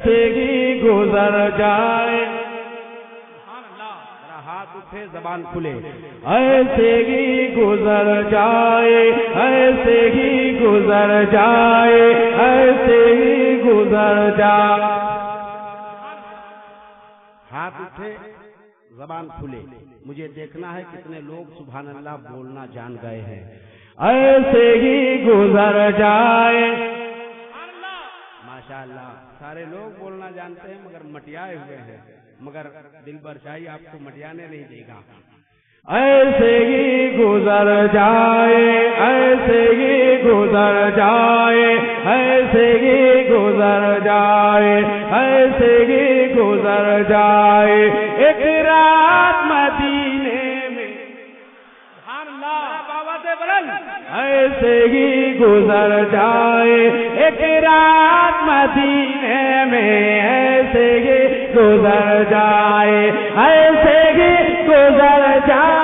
ایسے ہی گزر جائے. ہاتھ اٹھے زبان کھلے. ایسے ہی گزر جائے, ایسے ہی گزر جائے, ایسے ہی گزر جائے. ہاتھ اٹھے زبان کھلے. مجھے دیکھنا ہے کتنے لوگ سبحان اللہ بولنا جان گئے ہیں. ایسے ہی گزر جائے. ماشاء اللہ سارے لوگ بولنا جانتے ہیں مگر مٹیائے ہوئے ہیں, مگر دل بر شاہی آپ کو مٹیانے نہیں دے گا. ایسے ہی گزر جائے, ایسے ہی گزر جائے, ایسے ہی گزر جائے, ایسے ہی گزر جائے. ایک رات مدینے میں بابا سے بلند. ایسے ہی گزر جائے, ایک رات مدینے میں ایسے ہی گزر جائے, ایسے ہی گزر جائے.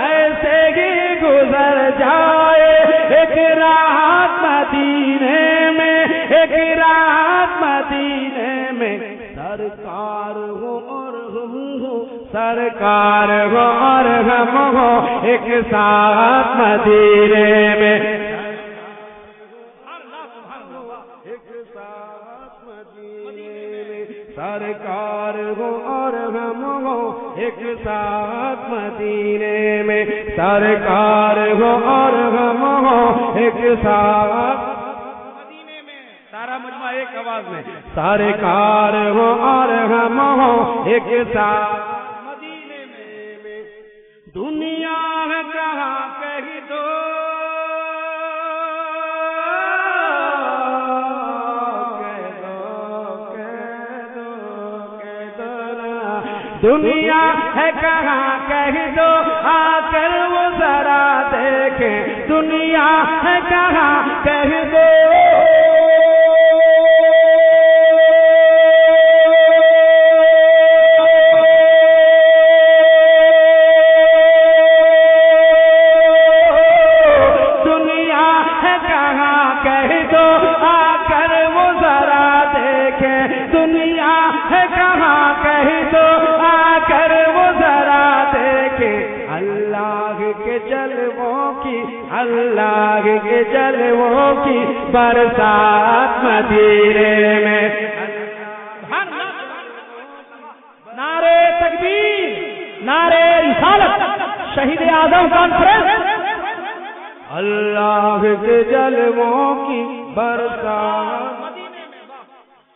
ایسے ہی گزر جائے, ایک رات مدینے میں, ایک رات مدینے میں. سرکار ہو اور ہم ہو, سرکار ہو اور ہم ہو ایک ساتھ مدینے میں. ایک ساتھ مدینے میں. سرکار ہو اور ہم ہو ایک ساتھ مدینے میں. سرکار ہو اور ہم ہو ایک ساتھ مدینے میں. سارا مجمع ایک آواز میں. سرکار ہو اور ہم ہو ایک ساتھ مدینے میں. دنیا ہے کہاں کہہ دو, دنیا ہے کہاں کہہ دو, آ کر وہ ذرا دیکھیں. دنیا ہے کہاں کہہ دو, دنیا ہے کہاں کہہ دو, آ کر وہ ذرا دیکھیں. دنیا ہے کہاں کہہ دو, اللہ کے جلووں کی, اللہ کے جلووں کی برسات مدینے میں. نعرے تکبیر, نعرے رسالت, شہید اعظم کانفرنس. اللہ کے جلووں کی برسات مدینے میں.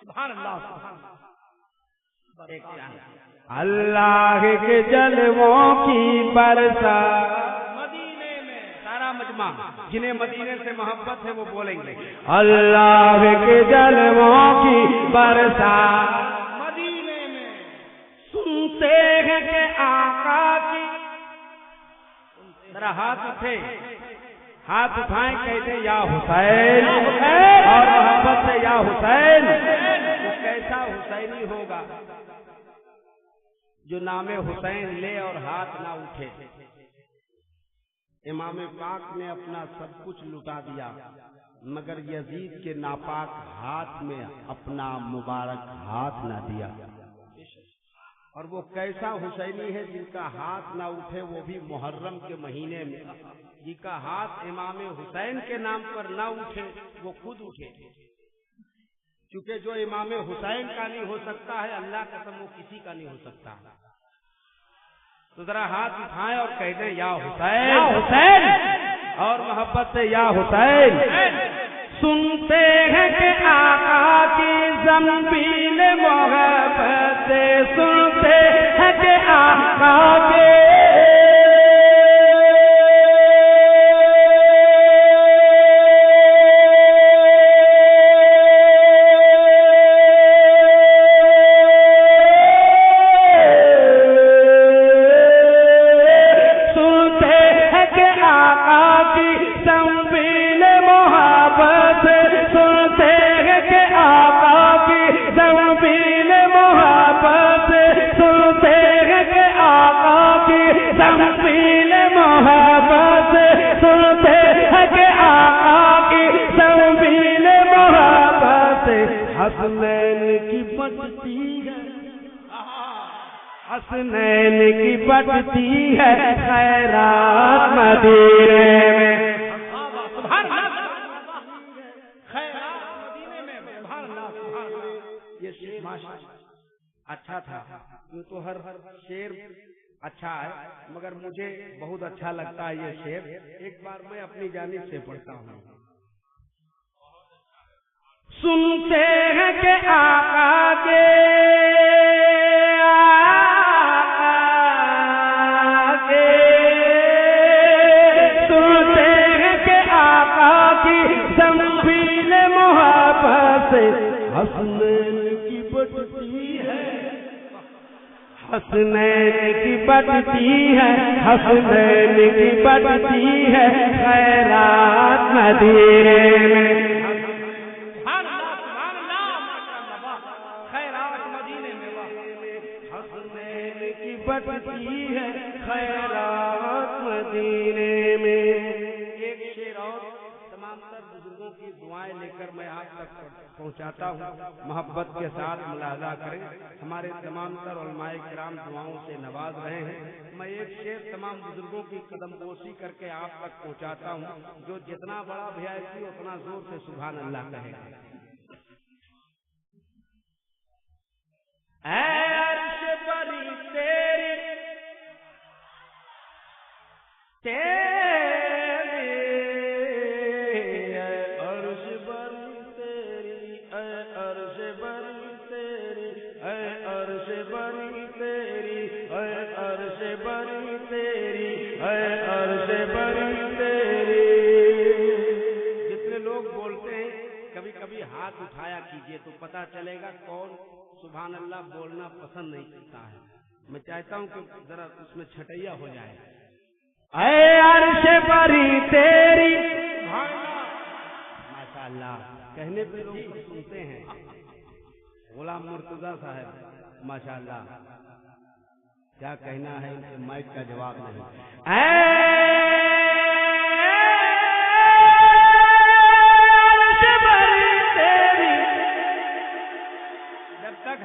سبحان اللہ. اللہ کے جلووں کی برسات مدینے میں. سارا مجمع جنہیں مدینے سے محبت ہے وہ بولیں گے. اللہ کے جلووں کی برسات مدینے میں. سنتے ہیں کہ آقا کی, ذرا ہاتھ اٹھے, ہاتھ اٹھائیں, کہتے یا حسین, اور محبت سے یا حسین. وہ کیسا حسینی ہوگا جو نام حسین لے اور ہاتھ نہ اٹھے. امام پاک نے اپنا سب کچھ لٹا دیا مگر یزید کے ناپاک ہاتھ میں اپنا مبارک ہاتھ نہ دیا. اور وہ کیسا حسینی ہے جن کا ہاتھ نہ اٹھے, وہ بھی محرم کے مہینے میں. جن کا ہاتھ امام حسین کے نام پر نہ اٹھے وہ خود اٹھے, کیونکہ جو امام حسین کا نہیں ہو سکتا ہے, اللہ کا قسم وہ کسی کا نہیں ہو سکتا. تو ذرا ہاتھ اٹھائیں اور کہہ دیں یا حسین, یا حسین, اور محبت سے یا حسین. سنتے ہیں کہ آقا کی زنبیل محبت سے, سنتے ہیں کہ آقا کے آقا حسنین کی بٹتی ہے، حسنین کی بٹتی ہے خیرات مدینے میں، اچھا تھا تو ہر شعر اچھا ہے، مگر مجھے بہت اچھا لگتا ہے یہ شعر، ایک بار میں اپنی جانب سے پڑھتا ہوں۔ سنتے ہیں کہ آقا کے سنتے ہیں کہ آقا کی زنبیل محبت سے حسنین کی بٹتی ہے، حسنین کی بٹتی ہے، حسنین کی بٹتی ہے خیرات مدینے میں، خیرات مدینے میں، حسنین کی بٹتی ہے خیرات مدینے میں۔ ایک شعر اور تمام تر بزرگوں کی دعائیں لے کر میں آپ تک پہنچاتا ہوں، محبت کے ساتھ ملاحظہ کریں، ہمارے تمام تر علماء کرام دعاؤں سے نواز رہے ہیں۔ میں ایک شعر تمام بزرگوں کی قدم بوسی کر کے آپ تک پہنچاتا ہوں، جو جتنا بڑا بھیائی اتنا زور سے سبحان اللہ کہے گا۔ اے عرش بری تیری ہاتھ اٹھایا کیجئے تو پتا چلے گا کون سبحان اللہ بولنا پسند نہیں کرتا ہے۔ میں چاہتا ہوں کہ ذرا اس میں چھٹیا ہو جائے۔ اے عرش بری تیری، ماشاء اللہ کہنے پہ لوگ سنتے ہیں، غلام مرتضیٰ صاحب ماشاء اللہ کیا کہنا ہے، ان کے مائک کا جواب نہیں۔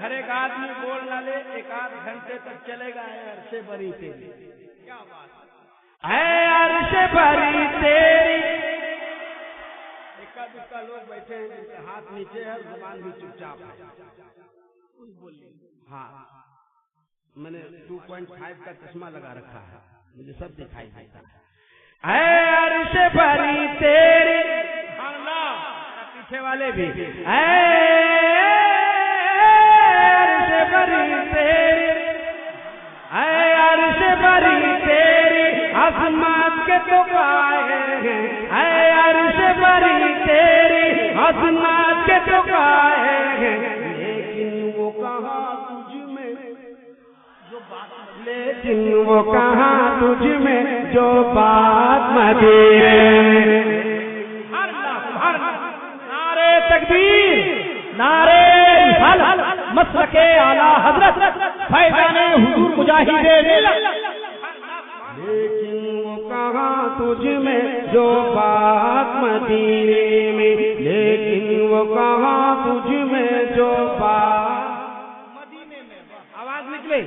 ہر ایک آدمی بول نہ لے، ایک آدھ گھنٹے تک چلے گا عرش بری تیری، کیا بات ہے عرش بری تیری۔ اکا دکا لوگ بیٹھے ہیں جن کا ہاتھ نیچے ہے، زبان بھی چپ چاپ ہے، ہاں میں نے 2.5 کا چشمہ لگا رکھا ہے، مجھے سب دکھائی دیتا ہے۔ اے عرش بری تیری، پیچھے والے بھی بری تیری، اے عرش بری تیری، عظمت کے تو قائل ہیں، اے عرش بری تیری، عظمت کے تو قائل ہیں، لیکن وہ کہاں تجھ میں جو بات، لیکن وہ کہاں تجھ میں جو بات مدینے میں۔ نعرے تکبیر، نعرے رسالت، مسلک اعلی حضرت فیضان حضور مجاہد ملت، لیکن وہ کہاں تجھ میں جو بات مدینے میں، لیکن وہ کہاں تجھ میں جو بات مدینے میں، آواز نکلے،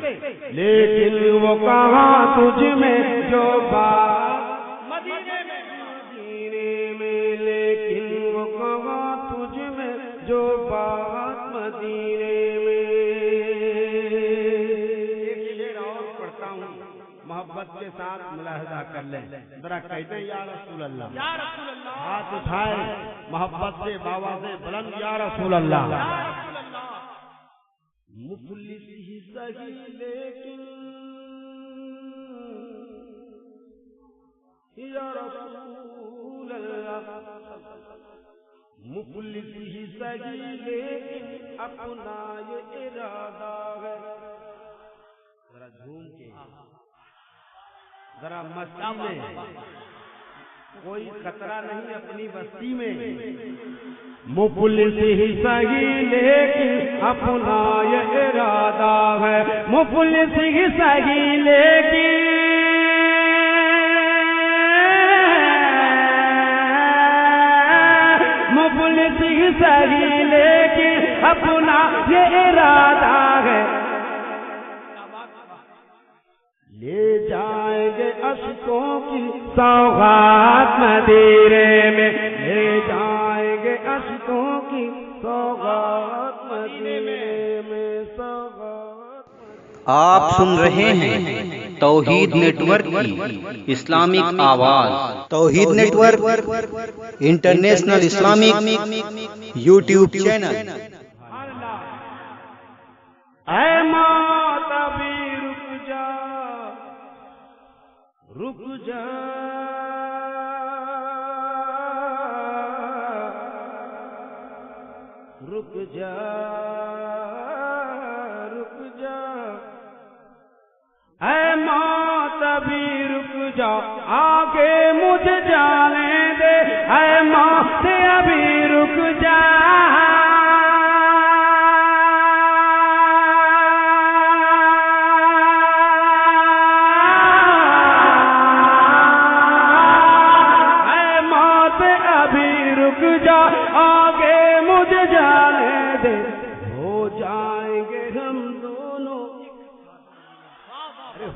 لیکن وہ کہاں تجھ میں جو بات مدینے میں، لیکن وہ کہاں تجھ میں جو بات مدینے میں۔ ایک شعر اور پڑھتا ہوں، محبت کے ساتھ ملاحظہ کر لیں، ذرا کہتے ہیں یا رسول اللہ، یا رسول اللہ، ہاتھ اٹھائے محبت سے بابا سے بلند یا رسول اللہ۔ مفلس ہی سہی لیکن یا رسول اللہ، مفلس ہی سہی لیکن اپنا یہ ارادہ ہے۔ ذرا جھوم کے، ذرا مستی میں، کوئی خطرہ نہیں اپنی بستی میں، مفلس ہی سہی لیکن اپنا یہ ارادہ ہے، مفلس ہی سہی لیکن مفلس مسیح صحیح لیکن اپنا یہ ارادہ ہے، لے جائیں گے اشکوں کی سوغات مدینے میں، لے جائیں گے اشکوں کی سوغات مدینے میں، سوغات۔ آپ سن رہے ہیں توحید نیٹ ورک کی اسلامک آواز۔ Tauheed network international Islamic YouTube channel. اے موت ابھی رک جا، رک جا، رک جا، رک جا، اے موت ابھی رک جا، آگے مجھے جانے دے، اے موت ابھی رک جا، اے موت ابھی رک جا، آگے مجھے جانے دے، ہو جائیں گے ہم دونوں،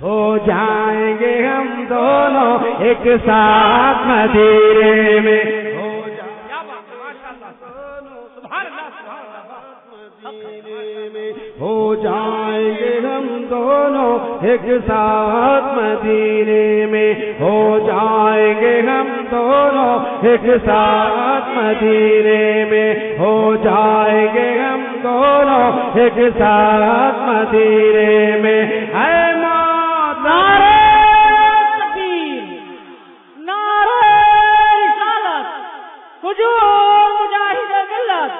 ہو جائیں گے ہم دونوں ایک ساتھ مدینے میں، ہو جائیں گے ہم دونوں ایک ساتھ مدینے میں، ہو جائیں گے ہم دونوں ایک ساتھ مدینے میں، ہو جائیں گے ہم دونوں ایک ساتھ مدینے میں، اے نعرہ تکبیر، نعرہ رسالت، حضور مجاہد ملت،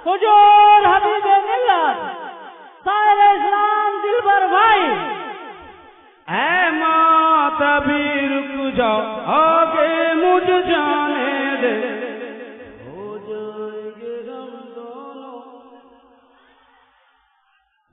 حضور حبیب ملت، سائر اسلام دلبر بھائی، اے موت ابھی رک جا، آگے مجھے جانے دے، ہو جائیں گے ہم دونوں،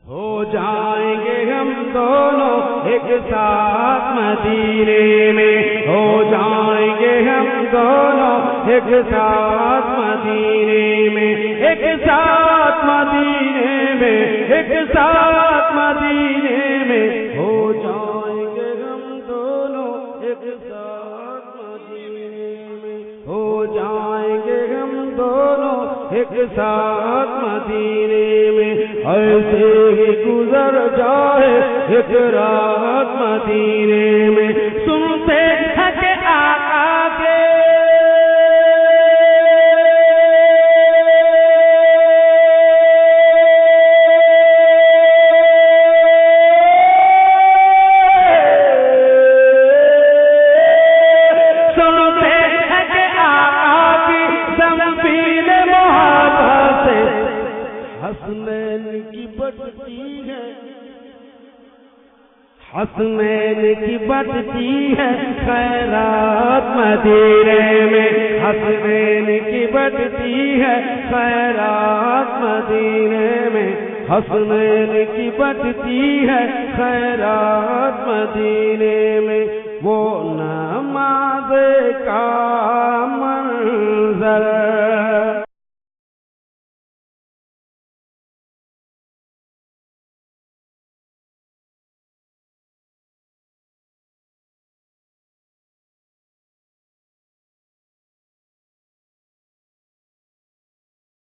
ہو جائیں گے ہم دونوں ایک ساتھ مدینے میں، ہو جائیں گے ہم دونوں ایک ساتھ مدینے میں، ایک ساتھ مدینے میں، ایک ساتھ مدینے میں، ہو جائیں گے ہم دونوں ایک ساتھ مدینے میں، ہو جائیں گے ہم دونوں ایک ساتھ مدینے میں، ایسے ہی گزر جائے ایک رات مدینے میں، سنتے ہیں کہ آقا کے حسنین کی بٹتی ہے خیرات مدینے میں، حسنین کی بٹتی ہے خیرات مدینے میں، حسنین کی بٹتی ہے خیرات مدینے میں، وہ نماز کا